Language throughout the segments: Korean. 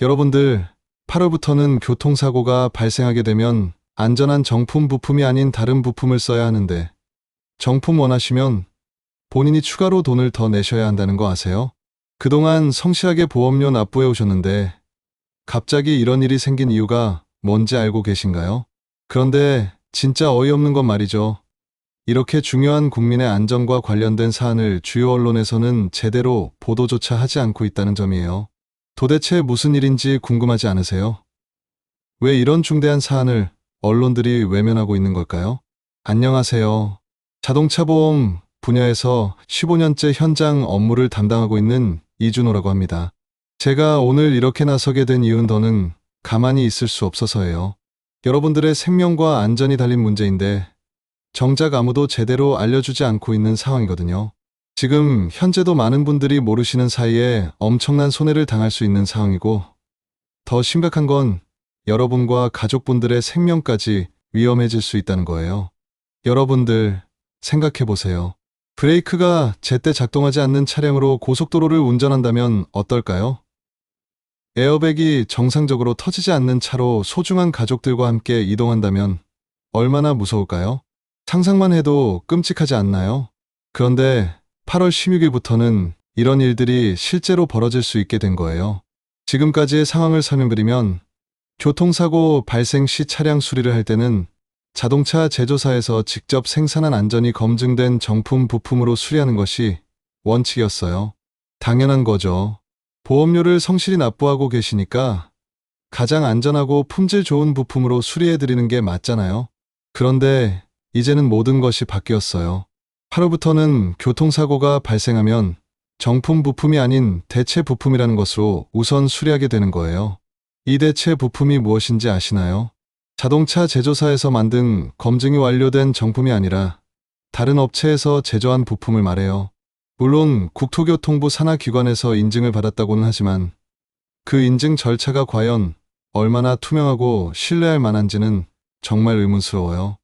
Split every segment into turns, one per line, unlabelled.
여러분들, 8월부터는 교통사고가 발생하게 되면 안전한 정품 부품이 아닌 다른 부품을 써야 하는데, 정품 원하시면 본인이 추가로 돈을 더 내셔야 한다는 거 아세요? 그동안 성실하게 보험료 납부해 오셨는데, 갑자기 이런 일이 생긴 이유가 뭔지 알고 계신가요? 그런데 진짜 어이없는 건 말이죠. 이렇게 중요한 국민의 안전과 관련된 사안을 주요 언론에서는 제대로 보도조차 하지 않고 있다는 점이에요. 도대체 무슨 일인지 궁금하지 않으세요? 왜 이런 중대한 사안을 언론들이 외면하고 있는 걸까요? 안녕하세요. 자동차 보험 분야에서 15년째 현장 업무를 담당하고 있는 이준호라고 합니다. 제가 오늘 이렇게 나서게 된 이유는 더는 가만히 있을 수 없어서예요. 여러분들의 생명과 안전이 달린 문제인데 정작 아무도 제대로 알려주지 않고 있는 상황이거든요. 지금 현재도 많은 분들이 모르시는 사이에 엄청난 손해를 당할 수 있는 상황이고, 더 심각한 건 여러분과 가족분들의 생명까지 위험해질 수 있다는 거예요. 여러분들 생각해 보세요. 브레이크가 제때 작동하지 않는 차량으로 고속도로를 운전한다면 어떨까요? 에어백이 정상적으로 터지지 않는 차로 소중한 가족들과 함께 이동한다면 얼마나 무서울까요? 상상만 해도 끔찍하지 않나요? 그런데 8월 16일부터는 이런 일들이 실제로 벌어질 수 있게 된 거예요. 지금까지의 상황을 설명드리면, 교통사고 발생 시 차량 수리를 할 때는 자동차 제조사에서 직접 생산한 안전이 검증된 정품 부품으로 수리하는 것이 원칙이었어요. 당연한 거죠. 보험료를 성실히 납부하고 계시니까 가장 안전하고 품질 좋은 부품으로 수리해드리는 게 맞잖아요. 그런데 이제는 모든 것이 바뀌었어요. 8월부터는 교통사고가 발생하면 정품 부품이 아닌 대체 부품이라는 것으로 우선 수리하게 되는 거예요. 이 대체 부품이 무엇인지 아시나요? 자동차 제조사에서 만든 검증이 완료된 정품이 아니라 다른 업체에서 제조한 부품을 말해요. 물론 국토교통부 산하기관에서 인증을 받았다고는 하지만 그 인증 절차가 과연 얼마나 투명하고 신뢰할 만한지는 정말 의문스러워요.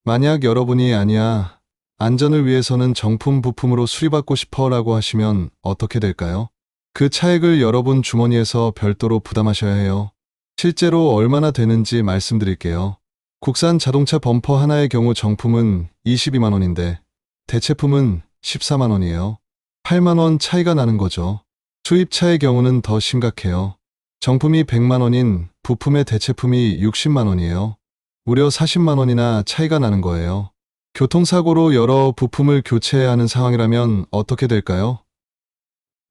만약 여러분이 아니야, 안전을 위해서는 정품 부품으로 수리받고 싶어라고 하시면 어떻게 될까요? 그 차액을 여러분 주머니에서 별도로 부담하셔야 해요. 실제로 얼마나 되는지 말씀드릴게요. 국산 자동차 범퍼 하나의 경우 정품은 22만 원인데 대체품은 14만 원이에요. 8만 원 차이가 나는 거죠. 수입차의 경우는 더 심각해요. 정품이 100만 원인 부품의 대체품이 60만 원이에요. 무려 40만 원이나 차이가 나는 거예요. 교통사고로 여러 부품을 교체해야 하는 상황이라면 어떻게 될까요?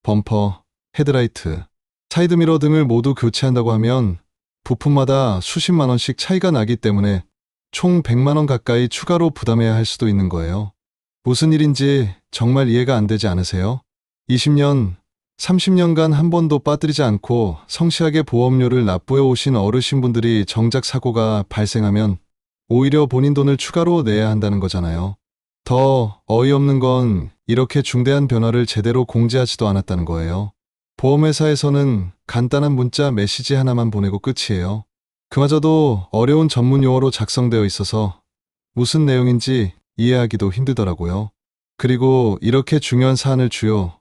범퍼, 헤드라이트, 사이드미러 등을 모두 교체한다고 하면 부품마다 수십만 원씩 차이가 나기 때문에 총 100만 원 가까이 추가로 부담해야 할 수도 있는 거예요. 무슨 일인지 정말 이해가 안 되지 않으세요? 20년, 30년간 한 번도 빠뜨리지 않고 성실하게 보험료를 납부해 오신 어르신분들이 정작 사고가 발생하면 오히려 본인 돈을 추가로 내야 한다는 거잖아요. 더 어이없는 건 이렇게 중대한 변화를 제대로 공지하지도 않았다는 거예요. 보험회사에서는 간단한 문자 메시지 하나만 보내고 끝이에요. 그마저도 어려운 전문 용어로 작성되어 있어서 무슨 내용인지 이해하기도 힘들더라고요. 그리고 이렇게 중요한 사안을 주요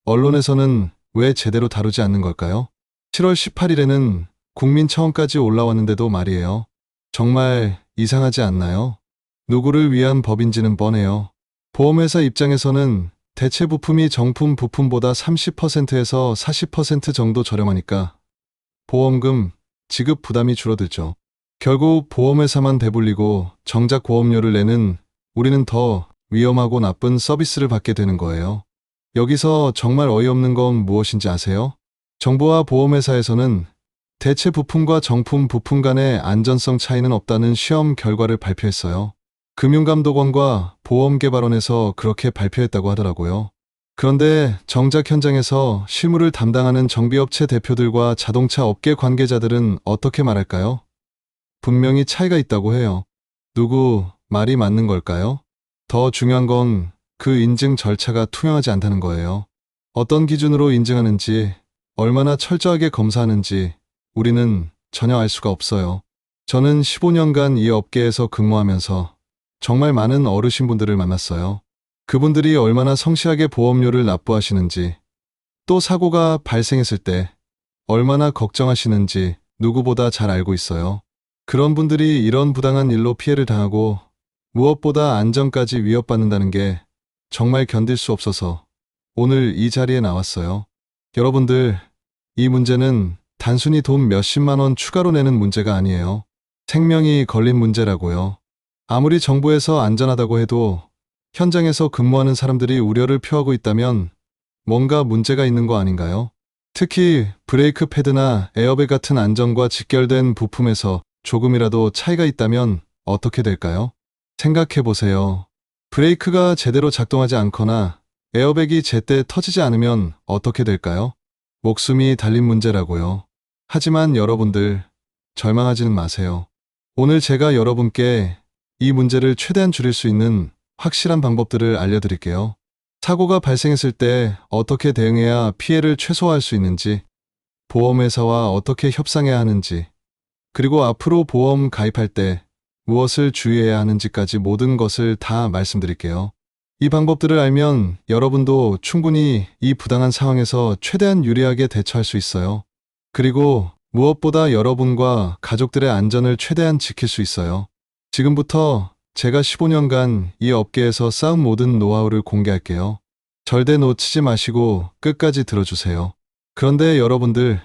언론에서는 왜 제대로 다루지 않는 걸까요? 7월 18일에는 국민청원까지 올라왔는데도 말이에요. 정말 이상하지 않나요? 누구를 위한 법인지는 뻔해요. 보험회사 입장에서는 대체 부품이 정품 부품보다 30%에서 40% 정도 저렴하니까 보험금 지급 부담이 줄어들죠. 결국 보험회사만 배불리고 정작 보험료를 내는 우리는 더 위험하고 나쁜 서비스를 받게 되는 거예요. 여기서 정말 어이없는 건 무엇인지 아세요? 정부와 보험회사에서는 대체 부품과 정품 부품 간의 안전성 차이는 없다는 시험 결과를 발표했어요. 금융감독원과 보험개발원에서 그렇게 발표했다고 하더라고요. 그런데 정작 현장에서 실무를 담당하는 정비업체 대표들과 자동차 업계 관계자들은 어떻게 말할까요? 분명히 차이가 있다고 해요. 누구 말이 맞는 걸까요? 더 중요한 건 그 인증 절차가 투명하지 않다는 거예요. 어떤 기준으로 인증하는지, 얼마나 철저하게 검사하는지 우리는 전혀 알 수가 없어요. 저는 15년간 이 업계에서 근무하면서 정말 많은 어르신분들을 만났어요. 그분들이 얼마나 성실하게 보험료를 납부하시는지, 또 사고가 발생했을 때 얼마나 걱정하시는지 누구보다 잘 알고 있어요. 그런 분들이 이런 부당한 일로 피해를 당하고 무엇보다 안전까지 위협받는다는 게 정말 견딜 수 없어서 오늘 이 자리에 나왔어요. 여러분들, 이 문제는 단순히 돈 몇십만 원 추가로 내는 문제가 아니에요. 생명이 걸린 문제라고요. 아무리 정부에서 안전하다고 해도 현장에서 근무하는 사람들이 우려를 표하고 있다면 뭔가 문제가 있는 거 아닌가요? 특히 브레이크 패드나 에어백 같은 안전과 직결된 부품에서 조금이라도 차이가 있다면 어떻게 될까요? 생각해 보세요. 브레이크가 제대로 작동하지 않거나 에어백이 제때 터지지 않으면 어떻게 될까요? 목숨이 달린 문제라고요. 하지만 여러분들, 절망하지는 마세요. 오늘 제가 여러분께 이 문제를 최대한 줄일 수 있는 확실한 방법들을 알려드릴게요. 사고가 발생했을 때 어떻게 대응해야 피해를 최소화할 수 있는지, 보험회사와 어떻게 협상해야 하는지, 그리고 앞으로 보험 가입할 때 무엇을 주의해야 하는지까지 모든 것을 다 말씀드릴게요. 이 방법들을 알면 여러분도 충분히 이 부당한 상황에서 최대한 유리하게 대처할 수 있어요. 그리고 무엇보다 여러분과 가족들의 안전을 최대한 지킬 수 있어요. 지금부터 제가 15년간 이 업계에서 쌓은 모든 노하우를 공개할게요. 절대 놓치지 마시고 끝까지 들어주세요. 그런데 여러분들,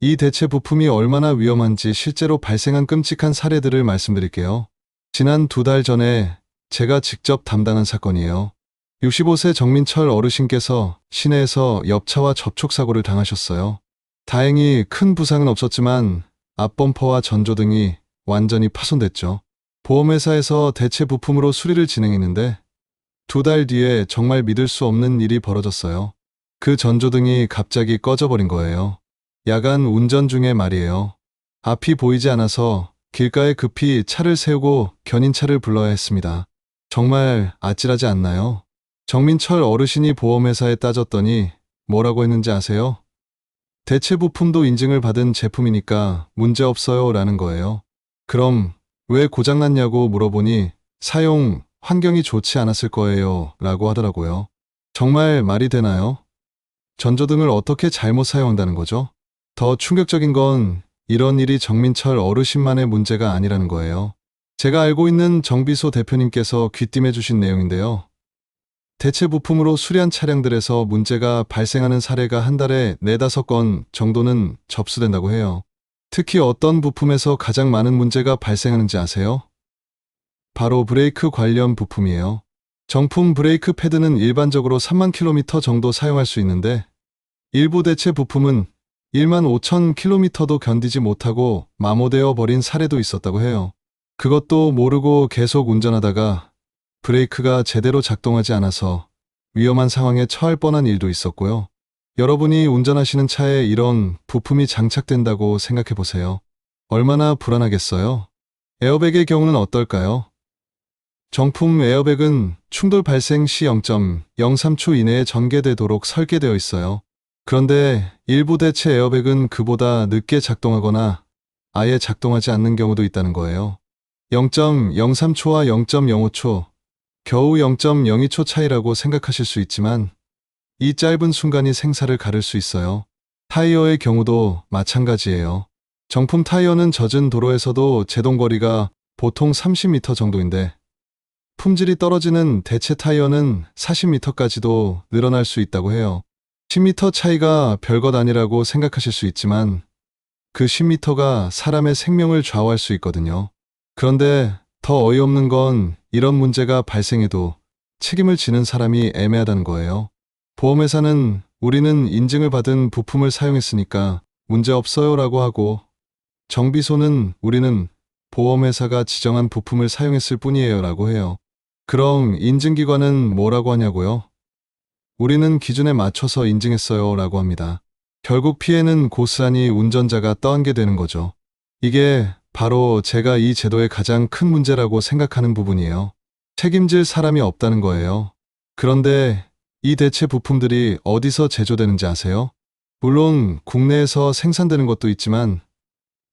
이 대체 부품이 얼마나 위험한지 실제로 발생한 끔찍한 사례들을 말씀드릴게요. 지난 2달 전에 제가 직접 담당한 사건이에요. 65세 정민철 어르신께서 시내에서 옆차와 접촉사고를 당하셨어요. 다행히 큰 부상은 없었지만 앞범퍼와 전조등이 완전히 파손됐죠. 보험회사에서 대체 부품으로 수리를 진행했는데 2달 뒤에 정말 믿을 수 없는 일이 벌어졌어요. 그 전조등이 갑자기 꺼져버린 거예요. 야간 운전 중에 말이에요. 앞이 보이지 않아서 길가에 급히 차를 세우고 견인차를 불러야 했습니다. 정말 아찔하지 않나요? 정민철 어르신이 보험회사에 따졌더니 뭐라고 했는지 아세요? 대체 부품도 인증을 받은 제품이니까 문제없어요 라는 거예요. 그럼 왜 고장났냐고 물어보니 사용 환경이 좋지 않았을 거예요 라고 하더라고요. 정말 말이 되나요? 전조등을 어떻게 잘못 사용한다는 거죠? 더 충격적인 건 이런 일이 정민철 어르신만의 문제가 아니라는 거예요. 제가 알고 있는 정비소 대표님께서 귀띔해 주신 내용인데요. 대체 부품으로 수리한 차량들에서 문제가 발생하는 사례가 한 달에 4-5건 정도는 접수된다고 해요. 특히 어떤 부품에서 가장 많은 문제가 발생하는지 아세요? 바로 브레이크 관련 부품이에요. 정품 브레이크 패드는 일반적으로 3만 킬로미터 정도 사용할 수 있는데 일부 대체 부품은 1만 5천 킬로미터도 견디지 못하고 마모되어 버린 사례도 있었다고 해요. 그것도 모르고 계속 운전하다가 브레이크가 제대로 작동하지 않아서 위험한 상황에 처할 뻔한 일도 있었고요. 여러분이 운전하시는 차에 이런 부품이 장착된다고 생각해 보세요. 얼마나 불안하겠어요? 에어백의 경우는 어떨까요? 정품 에어백은 충돌 발생 시 0.03초 이내에 전개되도록 설계되어 있어요. 그런데 일부 대체 에어백은 그보다 늦게 작동하거나 아예 작동하지 않는 경우도 있다는 거예요. 0.03초와 0.05초, 겨우 0.02초 차이라고 생각하실 수 있지만 이 짧은 순간이 생사를 가를 수 있어요. 타이어의 경우도 마찬가지예요. 정품 타이어는 젖은 도로에서도 제동거리가 보통 30m 정도인데 품질이 떨어지는 대체 타이어는 40m까지도 늘어날 수 있다고 해요. 10m 차이가 별것 아니라고 생각하실 수 있지만 그 10m가 사람의 생명을 좌우할 수 있거든요. 그런데 더 어이없는 건 이런 문제가 발생해도 책임을 지는 사람이 애매하다는 거예요. 보험회사는 우리는 인증을 받은 부품을 사용했으니까 문제없어요 라고 하고 정비소는 우리는 보험회사가 지정한 부품을 사용했을 뿐이에요 라고 해요. 그럼 인증기관은 뭐라고 하냐고요? 우리는 기준에 맞춰서 인증했어요 라고 합니다. 결국 피해는 고스란히 운전자가 떠안게 되는 거죠. 이게 바로 제가 이 제도의 가장 큰 문제라고 생각하는 부분이에요. 책임질 사람이 없다는 거예요. 그런데 이 대체 부품들이 어디서 제조되는지 아세요? 물론 국내에서 생산되는 것도 있지만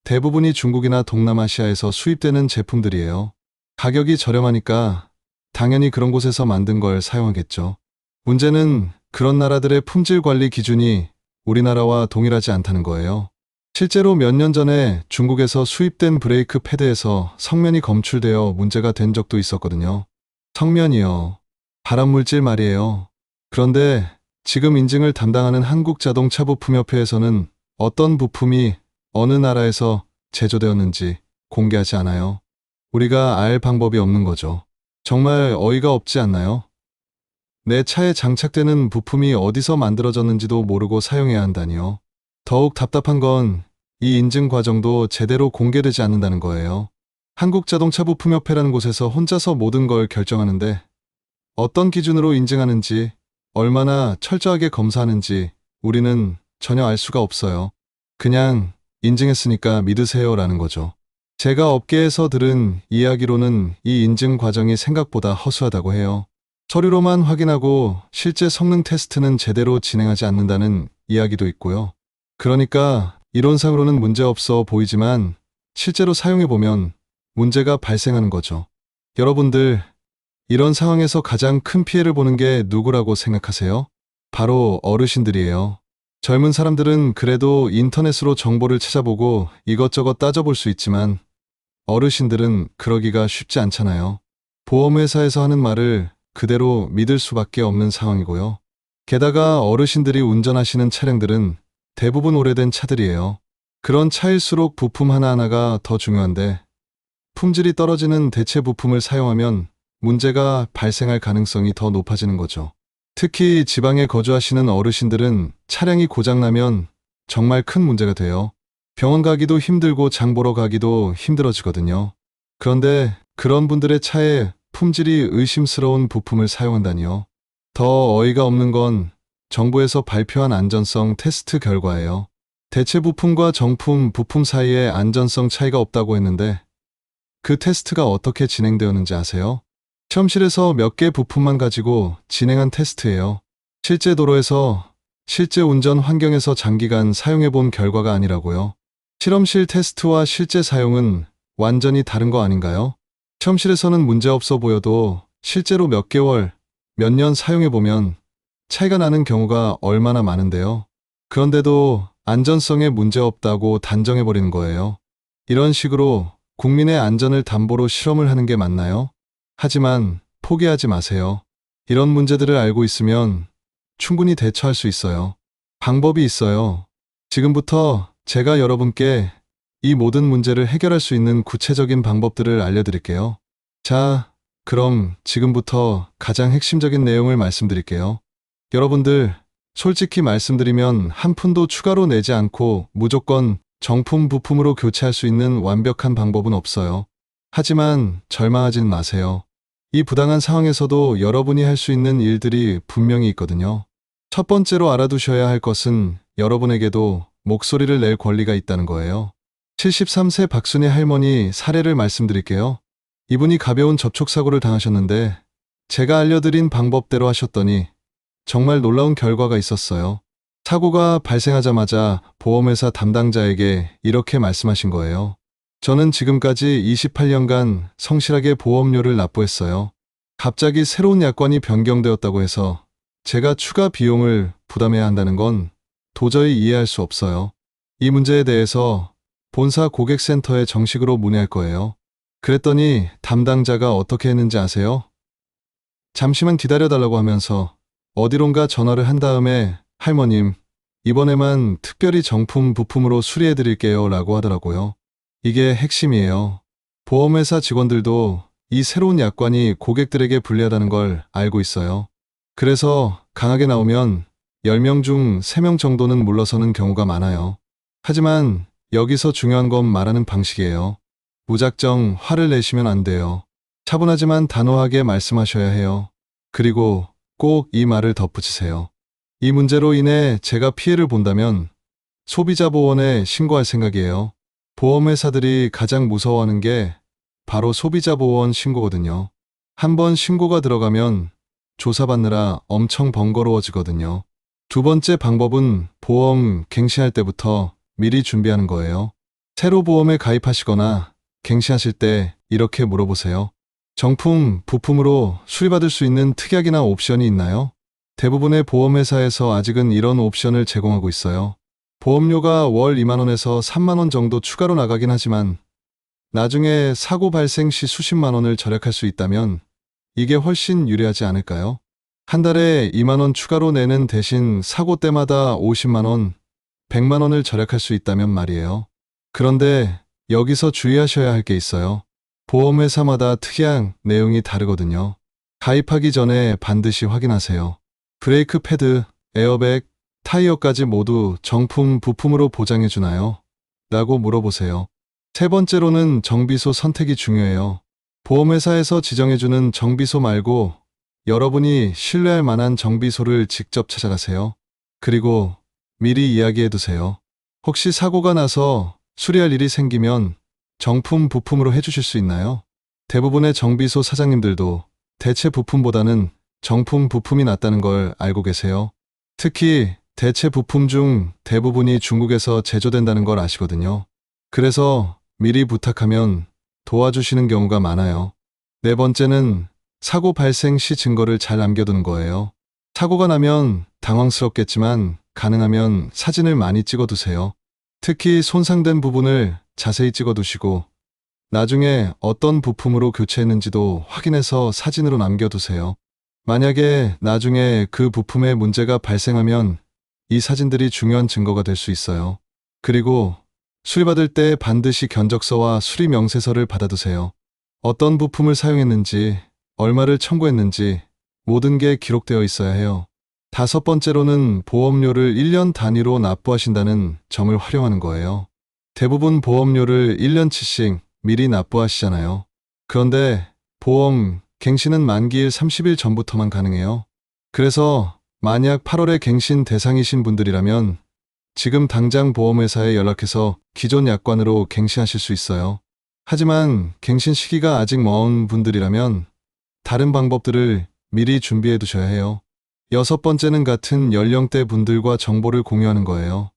대부분이 중국이나 동남아시아에서 수입되는 제품들이에요. 가격이 저렴하니까 당연히 그런 곳에서 만든 걸 사용하겠죠. 문제는 그런 나라들의 품질 관리 기준이 우리나라와 동일하지 않다는 거예요. 실제로 몇 년 전에 중국에서 수입된 브레이크 패드에서 성면이 검출되어 문제가 된 적도 있었거든요. 성면이요. 발암물질 말이에요. 그런데 지금 인증을 담당하는 한국자동차부품협회에서는 어떤 부품이 어느 나라에서 제조되었는지 공개하지 않아요. 우리가 알 방법이 없는 거죠. 정말 어이가 없지 않나요? 내 차에 장착되는 부품이 어디서 만들어졌는지도 모르고 사용해야 한다니요. 더욱 답답한 건 이 인증 과정도 제대로 공개되지 않는다는 거예요. 한국자동차부품협회라는 곳에서 혼자서 모든 걸 결정하는데 어떤 기준으로 인증하는지, 얼마나 철저하게 검사하는지 우리는 전혀 알 수가 없어요. 그냥 인증했으니까 믿으세요라는 거죠. 제가 업계에서 들은 이야기로는 이 인증 과정이 생각보다 허수하다고 해요. 서류로만 확인하고 실제 성능 테스트는 제대로 진행하지 않는다는 이야기도 있고요. 그러니까 이론상으로는 문제없어 보이지만 실제로 사용해보면 문제가 발생하는 거죠. 여러분들, 이런 상황에서 가장 큰 피해를 보는 게 누구라고 생각하세요? 바로 어르신들이에요. 젊은 사람들은 그래도 인터넷으로 정보를 찾아보고 이것저것 따져볼 수 있지만 어르신들은 그러기가 쉽지 않잖아요. 보험회사에서 하는 말을 그대로 믿을 수밖에 없는 상황이고요. 게다가 어르신들이 운전하시는 차량들은 대부분 오래된 차들이에요. 그런 차일수록 부품 하나하나가 더 중요한데 품질이 떨어지는 대체 부품을 사용하면 문제가 발생할 가능성이 더 높아지는 거죠. 특히 지방에 거주하시는 어르신들은 차량이 고장나면 정말 큰 문제가 돼요. 병원 가기도 힘들고 장 보러 가기도 힘들어지거든요. 그런데 그런 분들의 차에 품질이 의심스러운 부품을 사용한다니요. 더 어이가 없는 건 정부에서 발표한 안전성 테스트 결과예요. 대체 부품과 정품 부품 사이에 안전성 차이가 없다고 했는데 그 테스트가 어떻게 진행되었는지 아세요? 시험실에서 몇 개 부품만 가지고 진행한 테스트예요. 실제 도로에서, 실제 운전 환경에서 장기간 사용해본 결과가 아니라고요. 실험실 테스트와 실제 사용은 완전히 다른 거 아닌가요? 시험실에서는 문제없어 보여도 실제로 몇 개월, 몇 년 사용해보면 차이가 나는 경우가 얼마나 많은데요. 그런데도 안전성에 문제없다고 단정해버리는 거예요. 이런 식으로 국민의 안전을 담보로 실험을 하는 게 맞나요? 하지만 포기하지 마세요. 이런 문제들을 알고 있으면 충분히 대처할 수 있어요. 방법이 있어요. 지금부터 제가 여러분께 이 모든 문제를 해결할 수 있는 구체적인 방법들을 알려드릴게요. 자, 그럼 지금부터 가장 핵심적인 내용을 말씀드릴게요. 여러분들, 솔직히 말씀드리면 한 푼도 추가로 내지 않고 무조건 정품 부품으로 교체할 수 있는 완벽한 방법은 없어요. 하지만 절망하진 마세요. 이 부당한 상황에서도 여러분이 할 수 있는 일들이 분명히 있거든요. 첫 번째로 알아두셔야 할 것은 여러분에게도 목소리를 낼 권리가 있다는 거예요. 73세 박순애 할머니 사례를 말씀드릴게요. 이분이 가벼운 접촉사고를 당하셨는데 제가 알려드린 방법대로 하셨더니 정말 놀라운 결과가 있었어요. 사고가 발생하자마자 보험회사 담당자에게 이렇게 말씀하신 거예요. 저는 지금까지 28년간 성실하게 보험료를 납부했어요. 갑자기 새로운 약관이 변경되었다고 해서 제가 추가 비용을 부담해야 한다는 건 도저히 이해할 수 없어요. 이 문제에 대해서 본사 고객센터에 정식으로 문의할 거예요. 그랬더니 담당자가 어떻게 했는지 아세요? 잠시만 기다려달라고 하면서 어디론가 전화를 한 다음에 할머님, 이번에만 특별히 정품 부품으로 수리해드릴게요 라고 하더라고요. 이게 핵심이에요. 보험회사 직원들도 이 새로운 약관이 고객들에게 불리하다는 걸 알고 있어요. 그래서 강하게 나오면 10명 중 3명 정도는 물러서는 경우가 많아요. 하지만 여기서 중요한 건 말하는 방식이에요. 무작정 화를 내시면 안 돼요. 차분하지만 단호하게 말씀하셔야 해요. 그리고 꼭 이 말을 덧붙이세요. 이 문제로 인해 제가 피해를 본다면 소비자보호원에 신고할 생각이에요. 보험회사들이 가장 무서워하는 게 바로 소비자보호원 신고거든요. 한번 신고가 들어가면 조사받느라 엄청 번거로워지거든요. 두 번째 방법은 보험 갱신할 때부터 미리 준비하는 거예요. 새로 보험에 가입하시거나 갱신하실 때 이렇게 물어보세요. 정품, 부품으로 수리받을 수 있는 특약이나 옵션이 있나요? 대부분의 보험회사에서 아직은 이런 옵션을 제공하고 있어요. 보험료가 월 2만 원에서 3만 원 정도 추가로 나가긴 하지만 나중에 사고 발생 시 수십만 원을 절약할 수 있다면 이게 훨씬 유리하지 않을까요? 한 달에 2만 원 추가로 내는 대신 사고 때마다 50만 원, 100만 원을 절약할 수 있다면 말이에요. 그런데 여기서 주의하셔야 할 게 있어요. 보험회사마다 특이한 내용이 다르거든요. 가입하기 전에 반드시 확인하세요. 브레이크 패드, 에어백, 타이어까지 모두 정품 부품으로 보장해 주나요? 라고 물어보세요. 세 번째로는 정비소 선택이 중요해요. 보험회사에서 지정해주는 정비소 말고 여러분이 신뢰할 만한 정비소를 직접 찾아가세요. 그리고 미리 이야기해 두세요. 혹시 사고가 나서 수리할 일이 생기면 정품 부품으로 해주실 수 있나요? 대부분의 정비소 사장님들도 대체 부품보다는 정품 부품이 낫다는 걸 알고 계세요. 특히 대체 부품 중 대부분이 중국에서 제조된다는 걸 아시거든요. 그래서 미리 부탁하면 도와주시는 경우가 많아요. 네 번째는 사고 발생 시 증거를 잘 남겨두는 거예요. 사고가 나면 당황스럽겠지만 가능하면 사진을 많이 찍어두세요. 특히 손상된 부분을 자세히 찍어두시고 나중에 어떤 부품으로 교체했는지도 확인해서 사진으로 남겨두세요. 만약에 나중에 그 부품에 문제가 발생하면 이 사진들이 중요한 증거가 될 수 있어요. 그리고 수리받을 때 반드시 견적서와 수리 명세서를 받아두세요. 어떤 부품을 사용했는지, 얼마를 청구했는지 모든 게 기록되어 있어야 해요. 다섯 번째로는 보험료를 1년 단위로 납부하신다는 점을 활용하는 거예요. 대부분 보험료를 1년치씩 미리 납부하시잖아요. 그런데 보험 갱신은 만기일 30일 전부터만 가능해요. 그래서 만약 8월에 갱신 대상이신 분들이라면 지금 당장 보험회사에 연락해서 기존 약관으로 갱신하실 수 있어요. 하지만 갱신 시기가 아직 먼 분들이라면 다른 방법들을 미리 준비해 두셔야 해요. 여섯 번째는 같은 연령대 분들과 정보를 공유하는 거예요.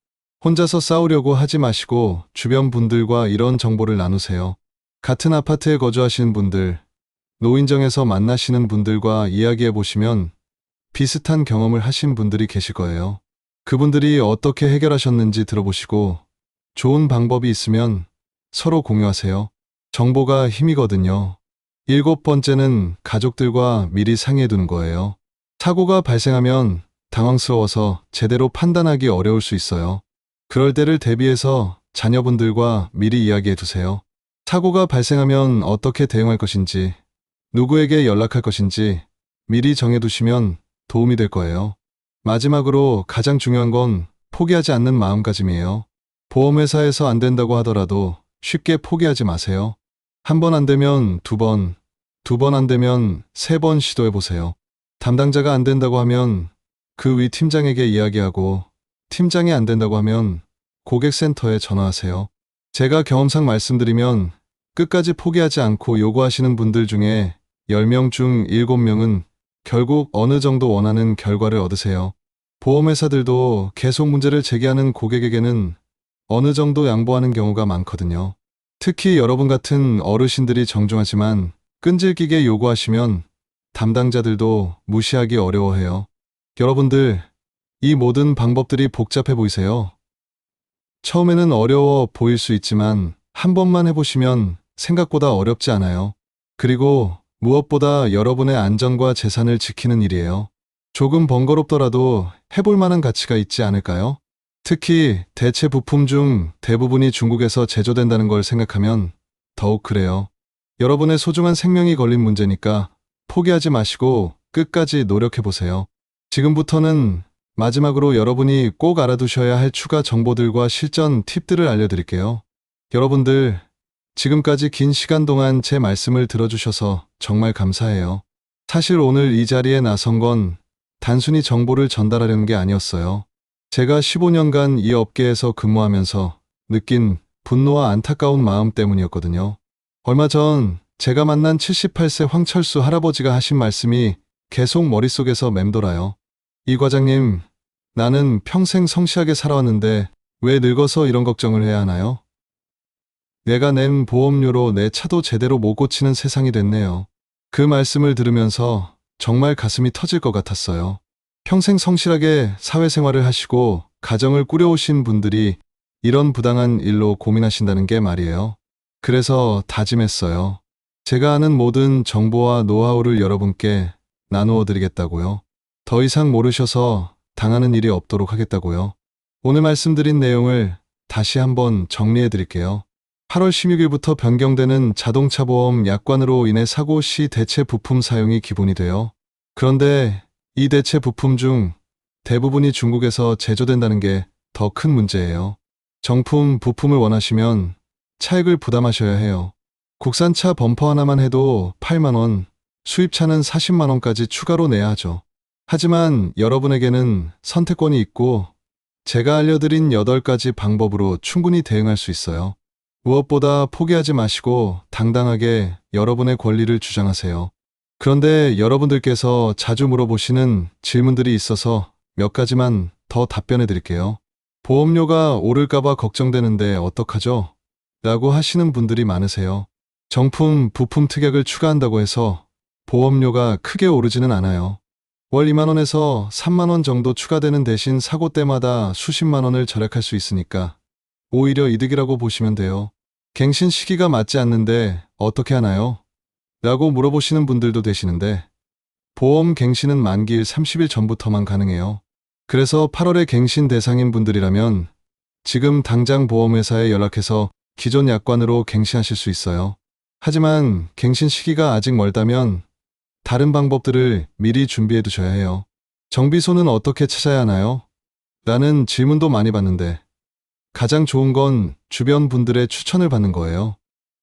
혼자서 싸우려고 하지 마시고 주변 분들과 이런 정보를 나누세요. 같은 아파트에 거주하시는 분들, 노인정에서 만나시는 분들과 이야기해 보시면 비슷한 경험을 하신 분들이 계실 거예요. 그분들이 어떻게 해결하셨는지 들어보시고 좋은 방법이 있으면 서로 공유하세요. 정보가 힘이거든요. 일곱 번째는 가족들과 미리 상의해 두는 거예요. 사고가 발생하면 당황스러워서 제대로 판단하기 어려울 수 있어요. 그럴 때를 대비해서 자녀분들과 미리 이야기해 두세요. 사고가 발생하면 어떻게 대응할 것인지, 누구에게 연락할 것인지 미리 정해두시면 도움이 될 거예요. 마지막으로 가장 중요한 건 포기하지 않는 마음가짐이에요. 보험회사에서 안 된다고 하더라도 쉽게 포기하지 마세요. 한 번 안 되면 두 번, 두 번 안 되면 세 번 시도해 보세요. 담당자가 안 된다고 하면 그 위 팀장에게 이야기하고 팀장이 안 된다고 하면 고객센터에 전화하세요. 제가 경험상 말씀드리면 끝까지 포기하지 않고 요구하시는 분들 중에 10명 중 7명은 결국 어느 정도 원하는 결과를 얻으세요. 보험회사들도 계속 문제를 제기하는 고객에게는 어느 정도 양보하는 경우가 많거든요. 특히 여러분 같은 어르신들이 정중하지만 끈질기게 요구하시면 담당자들도 무시하기 어려워해요. 여러분들, 이 모든 방법들이 복잡해 보이세요? 처음에는 어려워 보일 수 있지만 한 번만 해보시면 생각보다 어렵지 않아요. 그리고 무엇보다 여러분의 안전과 재산을 지키는 일이에요. 조금 번거롭더라도 해볼 만한 가치가 있지 않을까요? 특히 대체 부품 중 대부분이 중국에서 제조된다는 걸 생각하면 더욱 그래요. 여러분의 소중한 생명이 걸린 문제니까 포기하지 마시고 끝까지 노력해보세요. 지금부터는 마지막으로 여러분이 꼭 알아두셔야 할 추가 정보들과 실전 팁들을 알려드릴게요. 여러분들, 지금까지 긴 시간 동안 제 말씀을 들어주셔서 정말 감사해요. 사실 오늘 이 자리에 나선 건 단순히 정보를 전달하려는 게 아니었어요. 제가 15년간 이 업계에서 근무하면서 느낀 분노와 안타까운 마음 때문이었거든요. 얼마 전 제가 만난 78세 황철수 할아버지가 하신 말씀이 계속 머릿속에서 맴돌아요. 이 과장님, 나는 평생 성실하게 살아왔는데 왜 늙어서 이런 걱정을 해야 하나요? 내가 낸 보험료로 내 차도 제대로 못 고치는 세상이 됐네요. 그 말씀을 들으면서 정말 가슴이 터질 것 같았어요. 평생 성실하게 사회생활을 하시고 가정을 꾸려오신 분들이 이런 부당한 일로 고민하신다는 게 말이에요. 그래서 다짐했어요. 제가 아는 모든 정보와 노하우를 여러분께 나누어 드리겠다고요. 더 이상 모르셔서 당하는 일이 없도록 하겠다고요. 오늘 말씀드린 내용을 다시 한번 정리해 드릴게요. 8월 16일부터 변경되는 자동차 보험 약관으로 인해 사고 시 대체 부품 사용이 기본이 돼요. 그런데 이 대체 부품 중 대부분이 중국에서 제조된다는 게 더 큰 문제예요. 정품 부품을 원하시면 차액을 부담하셔야 해요. 국산차 범퍼 하나만 해도 8만 원, 수입차는 40만 원까지 추가로 내야 하죠. 하지만 여러분에게는 선택권이 있고 제가 알려드린 8가지 방법으로 충분히 대응할 수 있어요. 무엇보다 포기하지 마시고 당당하게 여러분의 권리를 주장하세요. 그런데 여러분들께서 자주 물어보시는 질문들이 있어서 몇 가지만 더 답변해 드릴게요. 보험료가 오를까봐 걱정되는데 어떡하죠? 라고 하시는 분들이 많으세요. 정품, 부품 특약을 추가한다고 해서 보험료가 크게 오르지는 않아요. 월 2만 원에서 3만 원 정도 추가되는 대신 사고 때마다 수십만 원을 절약할 수 있으니까 오히려 이득이라고 보시면 돼요. 갱신 시기가 맞지 않는데 어떻게 하나요? 라고 물어보시는 분들도 되시는데 보험 갱신은 만기일 30일 전부터만 가능해요. 그래서 8월에 갱신 대상인 분들이라면 지금 당장 보험회사에 연락해서 기존 약관으로 갱신하실 수 있어요. 하지만 갱신 시기가 아직 멀다면 다른 방법들을 미리 준비해 두셔야 해요. 정비소는 어떻게 찾아야 하나요? 라는 질문도 많이 받는데 가장 좋은 건 주변 분들의 추천을 받는 거예요.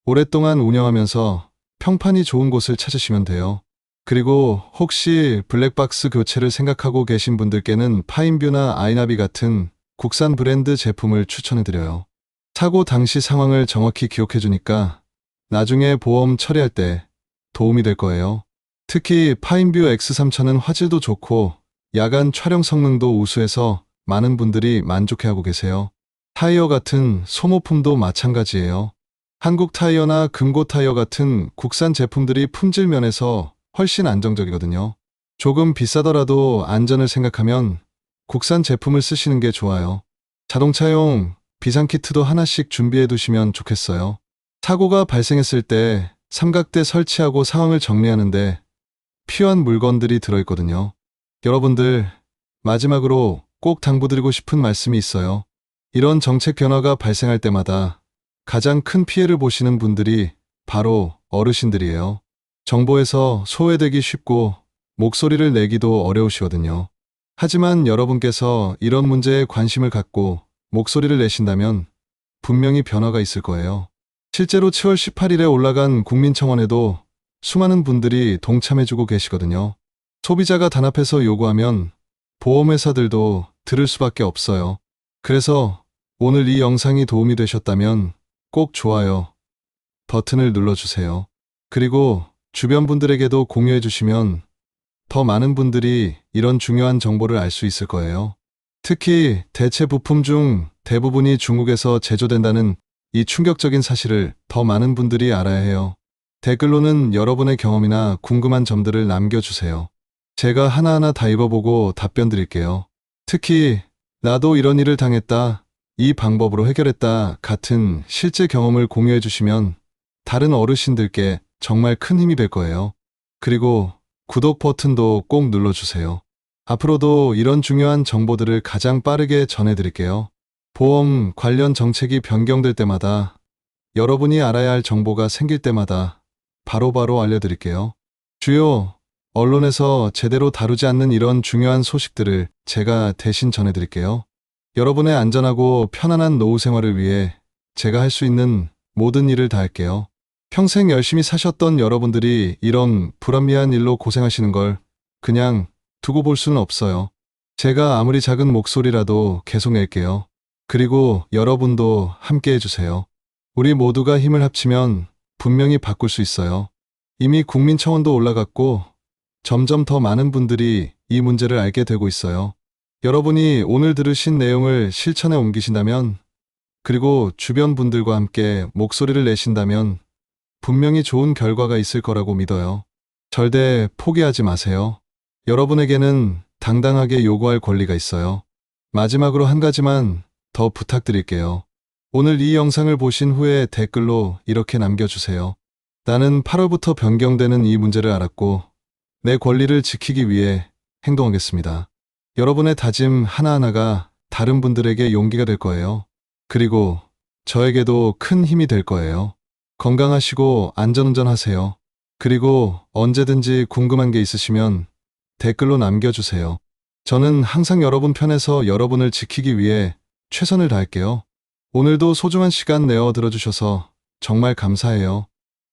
오랫동안 운영하면서 평판이 좋은 곳을 찾으시면 돼요. 그리고 혹시 블랙박스 교체를 생각하고 계신 분들께는 파인뷰나 아이나비 같은 국산 브랜드 제품을 추천해드려요. 사고 당시 상황을 정확히 기록해주니까 나중에 보험 처리할 때 도움이 될 거예요. 특히 파인뷰 X3000은 화질도 좋고 야간 촬영 성능도 우수해서 많은 분들이 만족해하고 계세요. 타이어 같은 소모품도 마찬가지예요. 한국 타이어나 금고 타이어 같은 국산 제품들이 품질 면에서 훨씬 안정적이거든요. 조금 비싸더라도 안전을 생각하면 국산 제품을 쓰시는 게 좋아요. 자동차용 비상키트도 하나씩 준비해 두시면 좋겠어요. 사고가 발생했을 때 삼각대 설치하고 상황을 정리하는데 필요한 물건들이 들어있거든요. 여러분들, 마지막으로 꼭 당부드리고 싶은 말씀이 있어요. 이런 정책 변화가 발생할 때마다 가장 큰 피해를 보시는 분들이 바로 어르신들이에요. 정보에서 소외되기 쉽고 목소리를 내기도 어려우시거든요. 하지만 여러분께서 이런 문제에 관심을 갖고 목소리를 내신다면 분명히 변화가 있을 거예요. 실제로 7월 18일에 올라간 국민청원에도 수많은 분들이 동참해주고 계시거든요. 소비자가 단합해서 요구하면 보험회사들도 들을 수밖에 없어요. 그래서 오늘 이 영상이 도움이 되셨다면 꼭 좋아요 버튼을 눌러주세요. 그리고 주변 분들에게도 공유해 주시면 더 많은 분들이 이런 중요한 정보를 알 수 있을 거예요. 특히 대체 부품 중 대부분이 중국에서 제조된다는 이 충격적인 사실을 더 많은 분들이 알아야 해요. 댓글로는 여러분의 경험이나 궁금한 점들을 남겨주세요. 제가 하나하나 다 읽어보고 답변 드릴게요. 특히 나도 이런 일을 당했다, 이 방법으로 해결했다 같은 실제 경험을 공유해 주시면 다른 어르신들께 정말 큰 힘이 될 거예요. 그리고 구독 버튼도 꼭 눌러주세요. 앞으로도 이런 중요한 정보들을 가장 빠르게 전해드릴게요. 보험 관련 정책이 변경될 때마다 여러분이 알아야 할 정보가 생길 때마다 바로바로 알려드릴게요. 주요 언론에서 제대로 다루지 않는 이런 중요한 소식들을 제가 대신 전해드릴게요. 여러분의 안전하고 편안한 노후 생활을 위해 제가 할 수 있는 모든 일을 다할게요. 평생 열심히 사셨던 여러분들이 이런 불합리한 일로 고생하시는 걸 그냥 두고 볼 수는 없어요. 제가 아무리 작은 목소리라도 계속 낼게요. 그리고 여러분도 함께 해주세요. 우리 모두가 힘을 합치면 분명히 바꿀 수 있어요. 이미 국민청원도 올라갔고 점점 더 많은 분들이 이 문제를 알게 되고 있어요. 여러분이 오늘 들으신 내용을 실천에 옮기신다면, 그리고 주변 분들과 함께 목소리를 내신다면 분명히 좋은 결과가 있을 거라고 믿어요. 절대 포기하지 마세요. 여러분에게는 당당하게 요구할 권리가 있어요. 마지막으로 한 가지만 더 부탁드릴게요. 오늘 이 영상을 보신 후에 댓글로 이렇게 남겨주세요. 나는 8월부터 변경되는 이 문제를 알았고 내 권리를 지키기 위해 행동하겠습니다. 여러분의 다짐 하나하나가 다른 분들에게 용기가 될 거예요. 그리고 저에게도 큰 힘이 될 거예요. 건강하시고 안전운전하세요. 그리고 언제든지 궁금한 게 있으시면 댓글로 남겨주세요. 저는 항상 여러분 편에서 여러분을 지키기 위해 최선을 다할게요. 오늘도 소중한 시간 내어 들어주셔서 정말 감사해요.